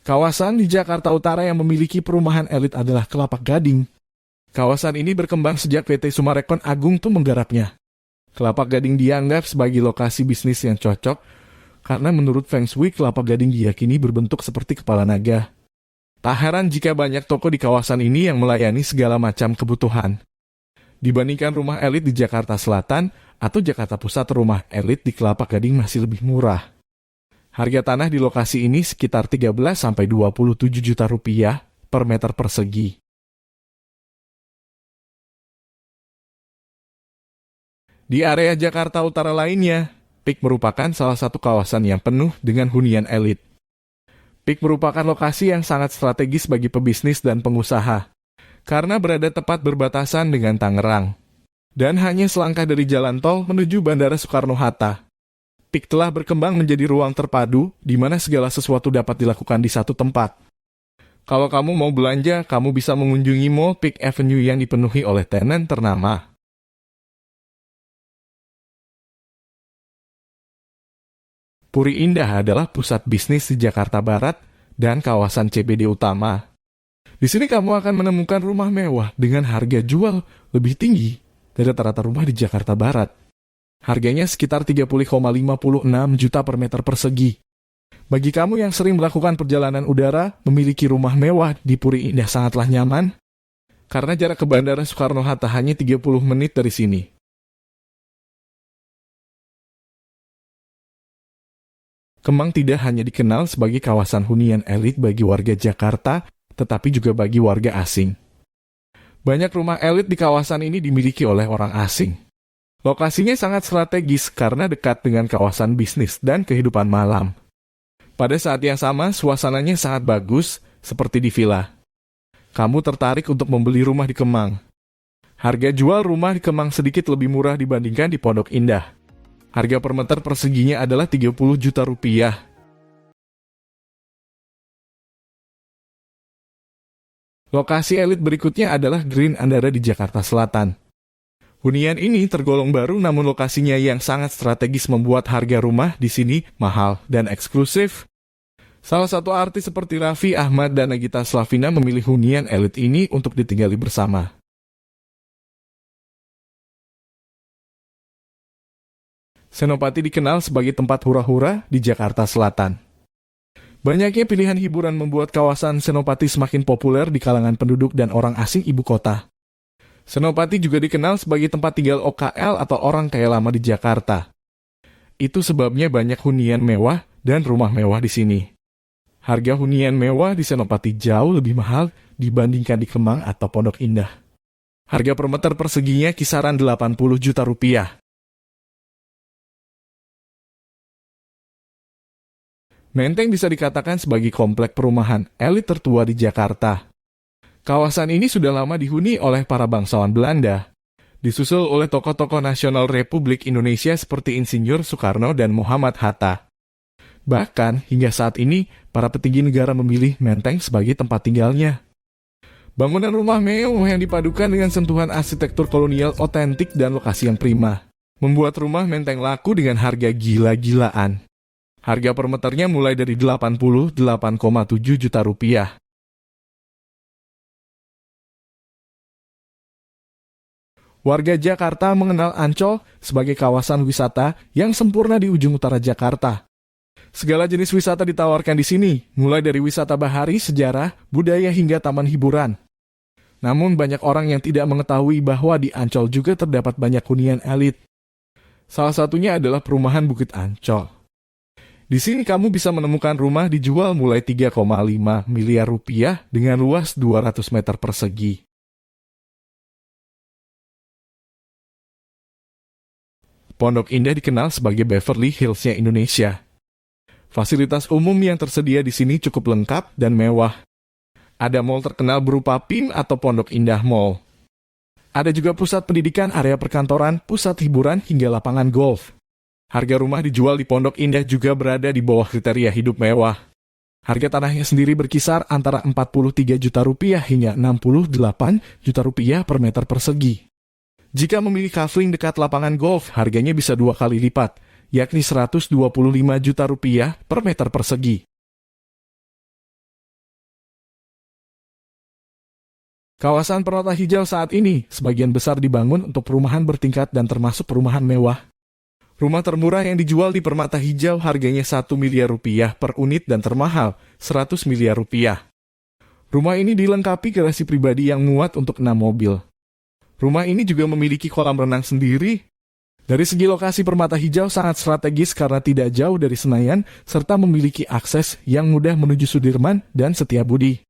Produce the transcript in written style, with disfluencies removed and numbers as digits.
Kawasan di Jakarta Utara yang memiliki perumahan elit adalah Kelapa Gading. Kawasan ini berkembang sejak PT Summarecon Agung tuh menggarapnya. Kelapa Gading dianggap sebagai lokasi bisnis yang cocok karena menurut Feng Shui Kelapa Gading diyakini berbentuk seperti kepala naga. Tak heran jika banyak toko di kawasan ini yang melayani segala macam kebutuhan. Dibandingkan rumah elit di Jakarta Selatan atau Jakarta Pusat, rumah elit di Kelapa Gading masih lebih murah. Harga tanah di lokasi ini sekitar 13-27 juta rupiah per meter persegi. Di area Jakarta Utara lainnya, PIK merupakan salah satu kawasan yang penuh dengan hunian elit. PIK merupakan lokasi yang sangat strategis bagi pebisnis dan pengusaha, karena berada tepat berbatasan dengan Tangerang, dan hanya selangkah dari jalan tol menuju Bandara Soekarno-Hatta. PIK telah berkembang menjadi ruang terpadu, di mana segala sesuatu dapat dilakukan di satu tempat. Kalau kamu mau belanja, kamu bisa mengunjungi Mall PIK Avenue yang dipenuhi oleh tenan ternama. Puri Indah adalah pusat bisnis di Jakarta Barat dan kawasan CBD utama. Di sini kamu akan menemukan rumah mewah dengan harga jual lebih tinggi dari rata-rata rumah di Jakarta Barat. Harganya sekitar 30,56 juta per meter persegi. Bagi kamu yang sering melakukan perjalanan udara, memiliki rumah mewah di Puri Indah sangatlah nyaman, karena jarak ke Bandara Soekarno-Hatta hanya 30 menit dari sini. Kemang tidak hanya dikenal sebagai kawasan hunian elit bagi warga Jakarta, tetapi juga bagi warga asing. Banyak rumah elit di kawasan ini dimiliki oleh orang asing. Lokasinya sangat strategis karena dekat dengan kawasan bisnis dan kehidupan malam. Pada saat yang sama, suasananya sangat bagus, seperti di villa. Kamu tertarik untuk membeli rumah di Kemang. Harga jual rumah di Kemang sedikit lebih murah dibandingkan di Pondok Indah. Harga per meter perseginya adalah 30 juta rupiah. Lokasi elit berikutnya adalah Green Andara di Jakarta Selatan. Hunian ini tergolong baru, namun lokasinya yang sangat strategis membuat harga rumah di sini mahal dan eksklusif. Salah satu artis seperti Raffi Ahmad dan Nagita Slavina memilih hunian elit ini untuk ditinggali bersama. Senopati dikenal sebagai tempat hura-hura di Jakarta Selatan. Banyaknya pilihan hiburan membuat kawasan Senopati semakin populer di kalangan penduduk dan orang asing ibu kota. Senopati juga dikenal sebagai tempat tinggal OKL atau orang kaya lama di Jakarta. Itu sebabnya banyak hunian mewah dan rumah mewah di sini. Harga hunian mewah di Senopati jauh lebih mahal dibandingkan di Kemang atau Pondok Indah. Harga per meter perseginya kisaran 80 juta rupiah. Menteng bisa dikatakan sebagai komplek perumahan elit tertua di Jakarta. Kawasan ini sudah lama dihuni oleh para bangsawan Belanda, disusul oleh tokoh-tokoh nasional Republik Indonesia seperti Insinyur Soekarno dan Muhammad Hatta. Bahkan, hingga saat ini, para petinggi negara memilih Menteng sebagai tempat tinggalnya. Bangunan rumah mewah yang dipadukan dengan sentuhan arsitektur kolonial otentik dan lokasi yang prima, membuat rumah Menteng laku dengan harga gila-gilaan. Harga per meternya mulai dari 88,7 juta rupiah. Warga Jakarta mengenal Ancol sebagai kawasan wisata yang sempurna di ujung utara Jakarta. Segala jenis wisata ditawarkan di sini, mulai dari wisata bahari, sejarah, budaya hingga taman hiburan. Namun banyak orang yang tidak mengetahui bahwa di Ancol juga terdapat banyak hunian elit. Salah satunya adalah perumahan Bukit Ancol. Di sini kamu bisa menemukan rumah dijual mulai 3,5 miliar rupiah dengan luas 200 meter persegi. Pondok Indah dikenal sebagai Beverly Hills-nya Indonesia. Fasilitas umum yang tersedia di sini cukup lengkap dan mewah. Ada mall terkenal berupa PIN atau Pondok Indah Mall. Ada juga pusat pendidikan, area perkantoran, pusat hiburan, hingga lapangan golf. Harga rumah dijual di Pondok Indah juga berada di bawah kriteria hidup mewah. Harga tanahnya sendiri berkisar antara 43 juta rupiah hingga 68 juta rupiah per meter persegi. Jika memilih kafling dekat lapangan golf, harganya bisa 2 kali lipat, yakni 125 juta rupiah per meter persegi. Kawasan Permata Hijau saat ini sebagian besar dibangun untuk perumahan bertingkat dan termasuk perumahan mewah. Rumah termurah yang dijual di Permata Hijau harganya 1 miliar rupiah per unit dan termahal 100 miliar rupiah. Rumah ini dilengkapi garasi pribadi yang muat untuk 6 mobil. Rumah ini juga memiliki kolam renang sendiri. Dari segi lokasi Permata Hijau sangat strategis karena tidak jauh dari Senayan serta memiliki akses yang mudah menuju Sudirman dan Setiabudi.